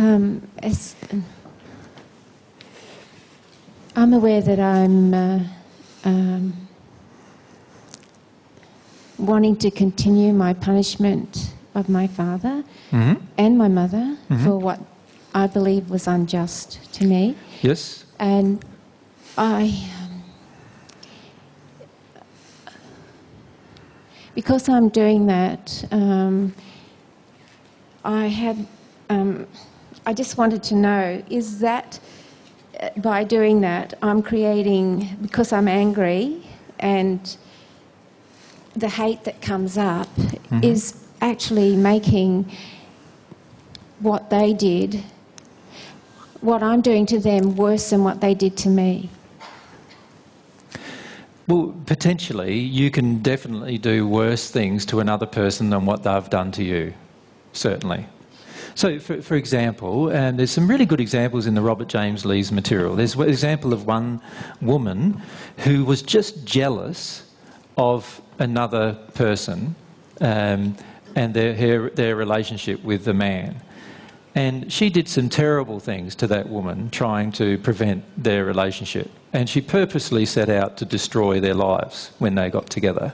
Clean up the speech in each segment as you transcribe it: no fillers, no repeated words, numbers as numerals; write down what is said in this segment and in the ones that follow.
As I'm aware that I'm wanting to continue my punishment of my father and my mother for what I believe was unjust to me. Yes. And because I'm doing that, I just wanted to know, is that by doing that I'm creating, because I'm angry and the hate that comes up is actually making what they did, what I'm doing to them, worse than what they did to me? Well, potentially you can definitely do worse things to another person than what they've done to you, certainly. So, for example, and there's some really good examples in the Robert James Lee's material. There's an example of one woman who was just jealous of another person and their relationship with the man. And she did some terrible things to that woman, trying to prevent their relationship. And she purposely set out to destroy their lives when they got together.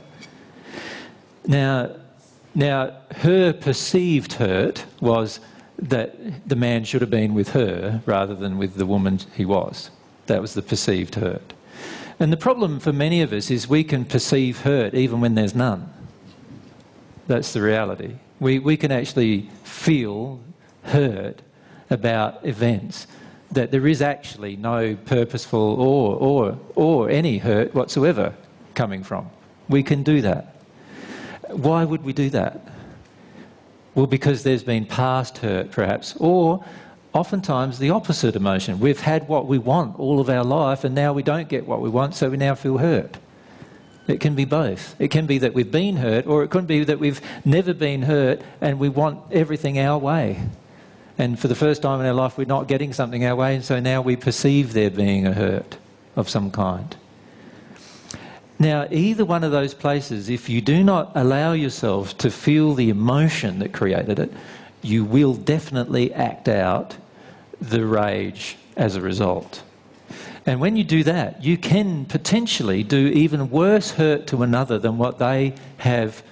Now, her perceived hurt was that the man should have been with her rather than with the woman he was. That was the perceived hurt. And the problem for many of us is we can perceive hurt even when there's none. That's the reality. We can actually feel hurt about events that there is actually no purposeful or any hurt whatsoever coming from. We can do that. Why would we do that? Well, because there's been past hurt, perhaps, or oftentimes the opposite emotion. We've had what we want all of our life and now we don't get what we want, so we now feel hurt. It can be both. It can be that we've been hurt, or it could be that we've never been hurt and we want everything our way. And for the first time in our life we're not getting something our way, and so now we perceive there being a hurt of some kind. Now, either one of those places, if you do not allow yourself to feel the emotion that created it, you will definitely act out the rage as a result. And when you do that, you can potentially do even worse hurt to another than what they have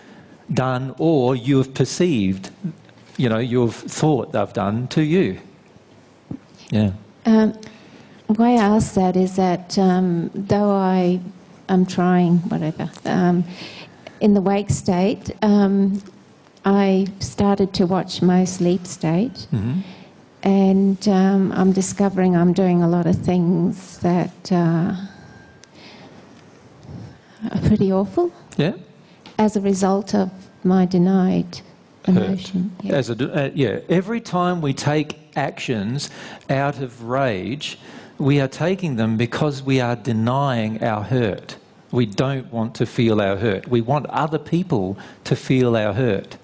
done or you have perceived, you've thought they've done to you. Yeah. Why I ask that is that though I'm trying, whatever, in the wake state, I started to watch my sleep state, and I'm discovering I'm doing a lot of things that are pretty awful. Yeah. As a result of my denied emotion. Yeah. Every time we take actions out of rage, we are taking them because we are denying our hurt. We don't want to feel our hurt. We want other people to feel our hurt.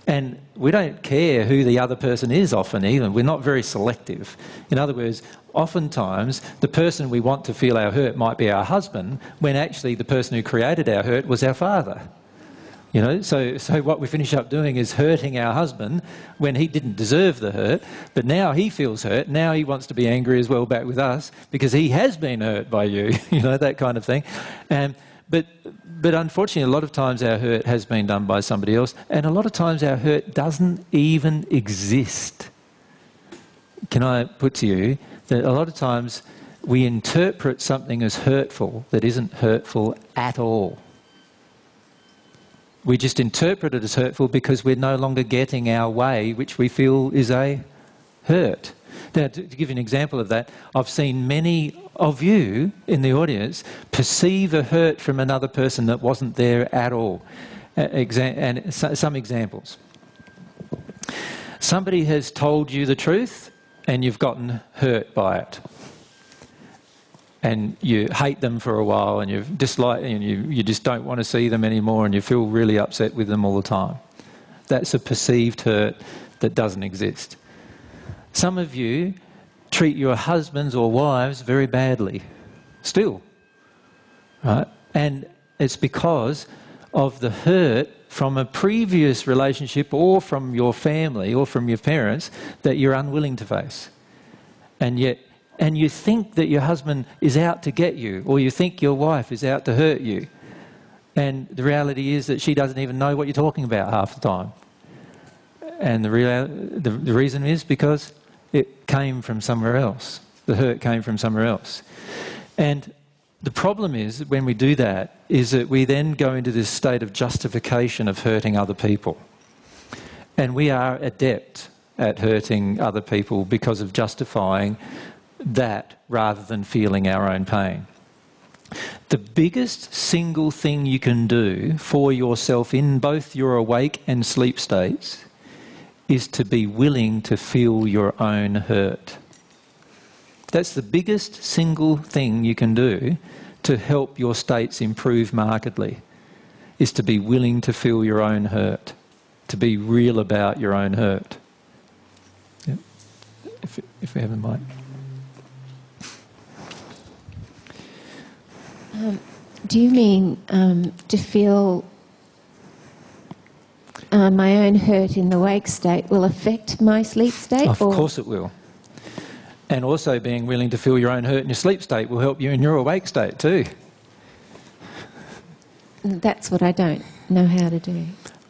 And we don't care who the other person is often even. We're not very selective. In other words, oftentimes the person we want to feel our hurt might be our husband, when actually the person who created our hurt was our father. So what we finish up doing is hurting our husband when he didn't deserve the hurt, but now he feels hurt. Now he wants to be angry as well back with us because he has been hurt by you, that kind of thing. But unfortunately, a lot of times our hurt has been done by somebody else, and a lot of times our hurt doesn't even exist. Can I put to you that a lot of times we interpret something as hurtful that isn't hurtful at all? We just interpret it as hurtful because we're no longer getting our way, which we feel is a hurt. Now, to give you an example of that, I've seen many of you in the audience perceive a hurt from another person that wasn't there at all. And some examples. Somebody has told you the truth and you've gotten hurt by it. And you hate them for a while and you just don't want to see them anymore and you feel really upset with them all the time. That's a perceived hurt that doesn't exist. Some of you treat your husbands or wives very badly, still, right? And it's because of the hurt from a previous relationship or from your family or from your parents that you're unwilling to face. And you think that your husband is out to get you, or you think your wife is out to hurt you. And the reality is that she doesn't even know what you're talking about half the time. And the reason is because it came from somewhere else. The hurt came from somewhere else. And the problem is, when we do that, is that we then go into this state of justification of hurting other people. And we are adept at hurting other people because of justifying that rather than feeling our own pain. The biggest single thing you can do for yourself in both your awake and sleep states is to be willing to feel your own hurt. That's the biggest single thing you can do to help your states improve markedly, is to be willing to feel your own hurt, to be real about your own hurt. Yeah. If we have a mic. Do you mean to feel my own hurt in the wake state will affect my sleep state? Of course it will. And also being willing to feel your own hurt in your sleep state will help you in your awake state too. That's what I don't know how to do.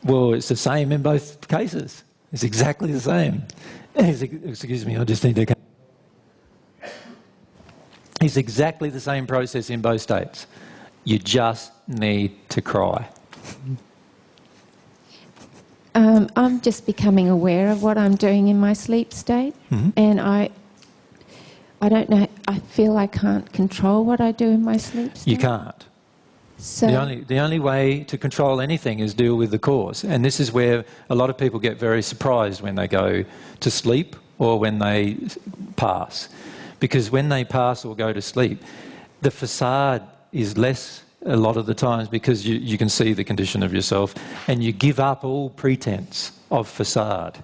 Well, it's the same in both cases. It's exactly the same. Excuse me, I just need to... It's exactly the same process in both states. You just need to cry. I'm just becoming aware of what I'm doing in my sleep state, and I don't know. I feel I can't control what I do in my sleep state. You can't. So The only way to control anything is deal with the cause, and this is where a lot of people get very surprised when they go to sleep or when they pass, because when they pass or go to sleep, the facade is less a lot of the times because you can see the condition of yourself and you give up all pretense of facade.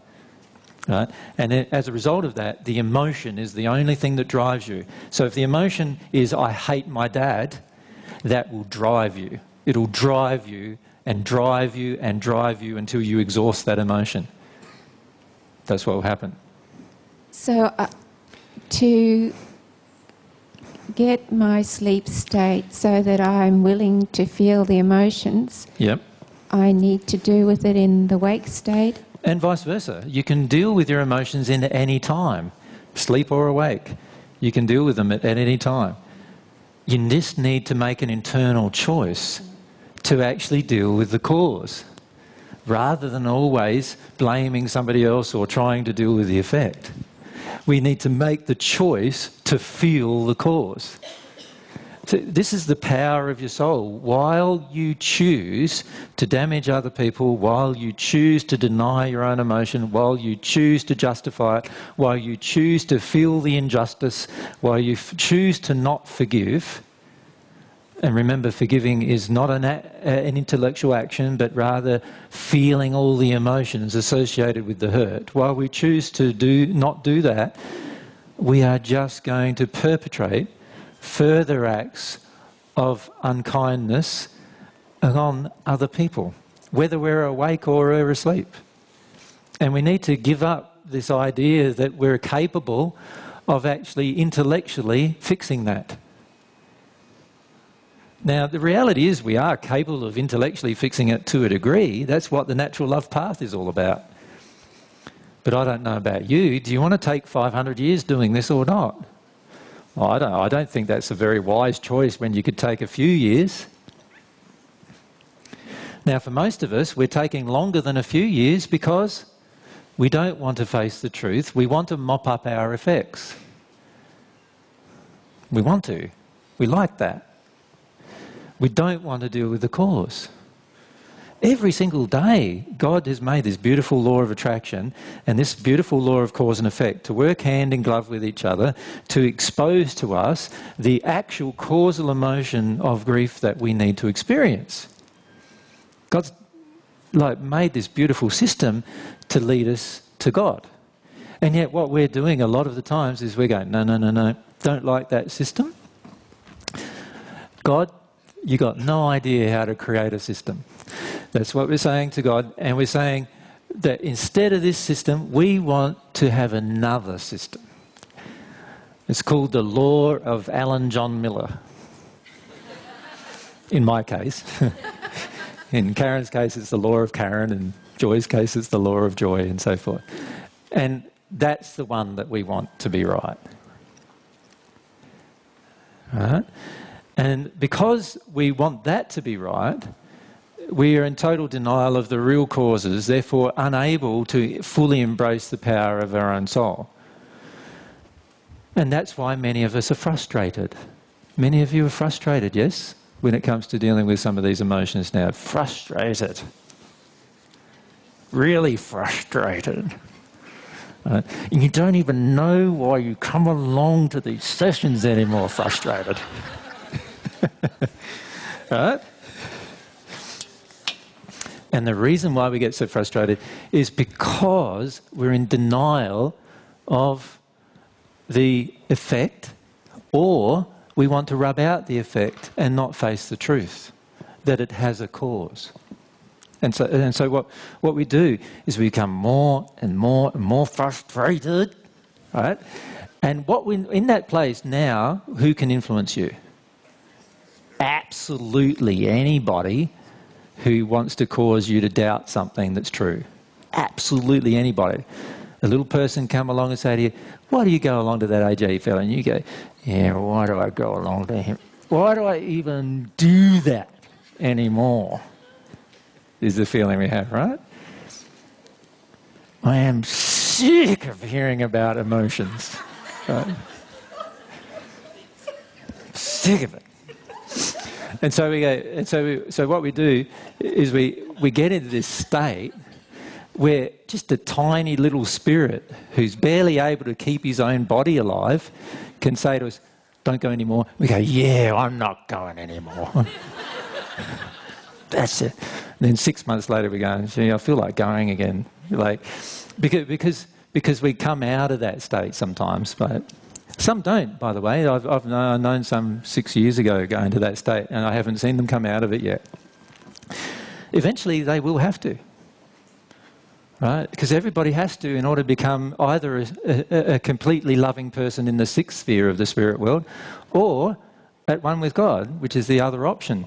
Right? And as a result of that, the emotion is the only thing that drives you. So if the emotion is, I hate my dad, that will drive you. It'll drive you and drive you and drive you until you exhaust that emotion. That's what will happen. So to get my sleep state so that I'm willing to feel the emotions, Yep. I need to do with it in the wake state. And vice versa. You can deal with your emotions in any time, sleep or awake. You can deal with them at any time. You just need to make an internal choice to actually deal with the cause, rather than always blaming somebody else or trying to deal with the effect. We need to make the choice to feel the cause. So this is the power of your soul. While you choose to damage other people, while you choose to deny your own emotion, while you choose to justify it, while you choose to feel the injustice, while you choose to not forgive, and remember, forgiving is not an intellectual action, but rather feeling all the emotions associated with the hurt. While we choose to not do that, we are just going to perpetrate further acts of unkindness on other people, whether we're awake or we're asleep. And we need to give up this idea that we're capable of actually intellectually fixing that. Now, the reality is we are capable of intellectually fixing it to a degree. That's what the natural love path is all about. But I don't know about you. Do you want to take 500 years doing this or not? Well, I don't think that's a very wise choice when you could take a few years. Now, for most of us, we're taking longer than a few years because we don't want to face the truth. We want to mop up our effects. We want to. We like that. We don't want to deal with the cause. Every single day, God has made this beautiful law of attraction and this beautiful law of cause and effect to work hand in glove with each other, to expose to us the actual causal emotion of grief that we need to experience. God's made this beautiful system to lead us to God. And yet what we're doing a lot of the times is we're going, no, don't like that system. God, you got no idea how to create a system. That's what we're saying to God. And we're saying that instead of this system, we want to have another system. It's called the law of Alan John Miller. In my case. In Karen's case, it's the law of Karen. In Joy's case, it's the law of Joy, and so forth. And that's the one that we want to be right. Right? And because we want that to be right, we are in total denial of the real causes, therefore unable to fully embrace the power of our own soul. And that's why many of us are frustrated. Many of you are frustrated, yes, when it comes to dealing with some of these emotions now. Frustrated. Really frustrated. And you don't even know why you come along to these sessions anymore, frustrated. Right? And the reason why we get so frustrated is because we're in denial of the effect, or we want to rub out the effect and not face the truth, that it has a cause. And so what we do is we become more and more and more frustrated, right? And in that place now, who can influence you? Absolutely anybody who wants to cause you to doubt something that's true. Absolutely anybody. A little person come along and say to you, why do you go along to that AJ fellow? And you go, yeah, why do I go along to him? Why do I even do that anymore? Is the feeling we have, right? I am sick of hearing about emotions. Right? Sick of it. And so we go. And so what we do is we get into this state where just a tiny little spirit who's barely able to keep his own body alive can say to us, "Don't go anymore." We go, "Yeah, I'm not going anymore." That's it. And then 6 months later, we go, "Gee, I feel like going again." Like, because we come out of that state sometimes, but some don't. By the way, I've known some 6 years ago going to that state, and I haven't seen them come out of it yet. Eventually, they will have to, right? Because everybody has to in order to become either a completely loving person in the sixth sphere of the spirit world, or at one with God, which is the other option.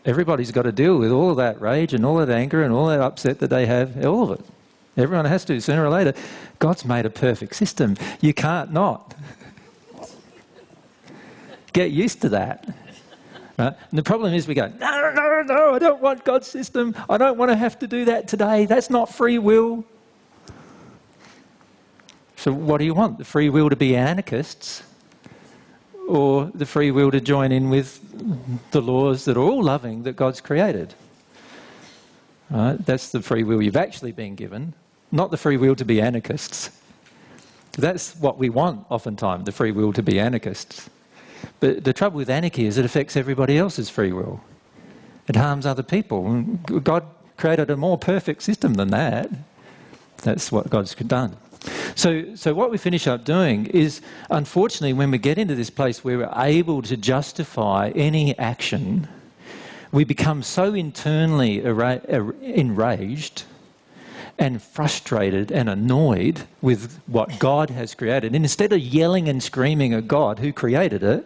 Everybody's got to deal with all of that rage and all that anger and all that upset that they have, all of it. Everyone has to, sooner or later. God's made a perfect system. You can't not. Get used to that. Right? And the problem is we go, no, I don't want God's system. I don't want to have to do that today. That's not free will. So what do you want? The free will to be anarchists? Or the free will to join in with the laws that are all loving that God's created? Right? That's the free will you've actually been given, not the free will to be anarchists. That's what we want oftentimes, the free will to be anarchists. But the trouble with anarchy is it affects everybody else's free will. It harms other people. God created a more perfect system than that. That's what God's done. So what we finish up doing is, unfortunately, when we get into this place where we're able to justify any action, we become so internally enraged and frustrated and annoyed with what God has created. And instead of yelling and screaming at God who created it,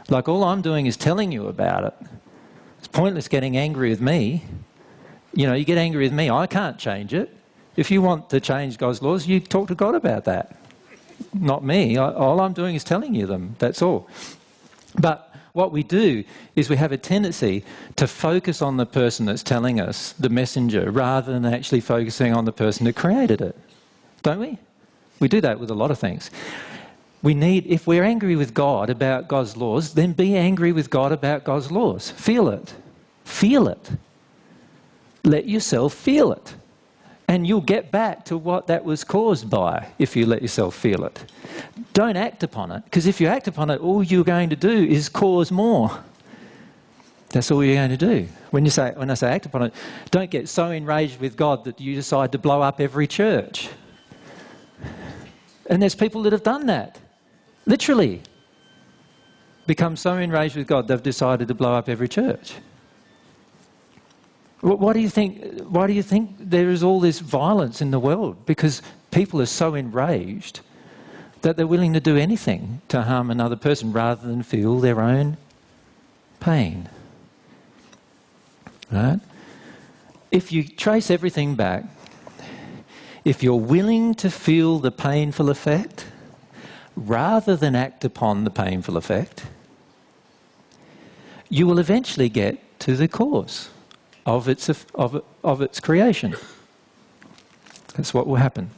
like all I'm doing is telling you about it. It's pointless getting angry with me. You know, you get angry with me, I can't change it. If you want to change God's laws, you talk to God about that. Not me. All I'm doing is telling you them. That's all. But what we do is we have a tendency to focus on the person that's telling us, the messenger, rather than actually focusing on the person that created it. Don't we? We do that with a lot of things. If we're angry with God about God's laws, then be angry with God about God's laws. Feel it. Feel it. Let yourself feel it. And you'll get back to what that was caused by if you let yourself feel it. Don't act upon it, because if you act upon it, all you're going to do is cause more. That's all you're going to do. When I say act upon it, don't get so enraged with God that you decide to blow up every church. And there's people that have done that. Literally. Become so enraged with God, they've decided to blow up every church. Why do you think there is all this violence in the world? Because people are so enraged that they're willing to do anything to harm another person rather than feel their own pain. Right? If you trace everything back, if you're willing to feel the painful effect rather than act upon the painful effect, you will eventually get to the cause of its creation. That's what will happen.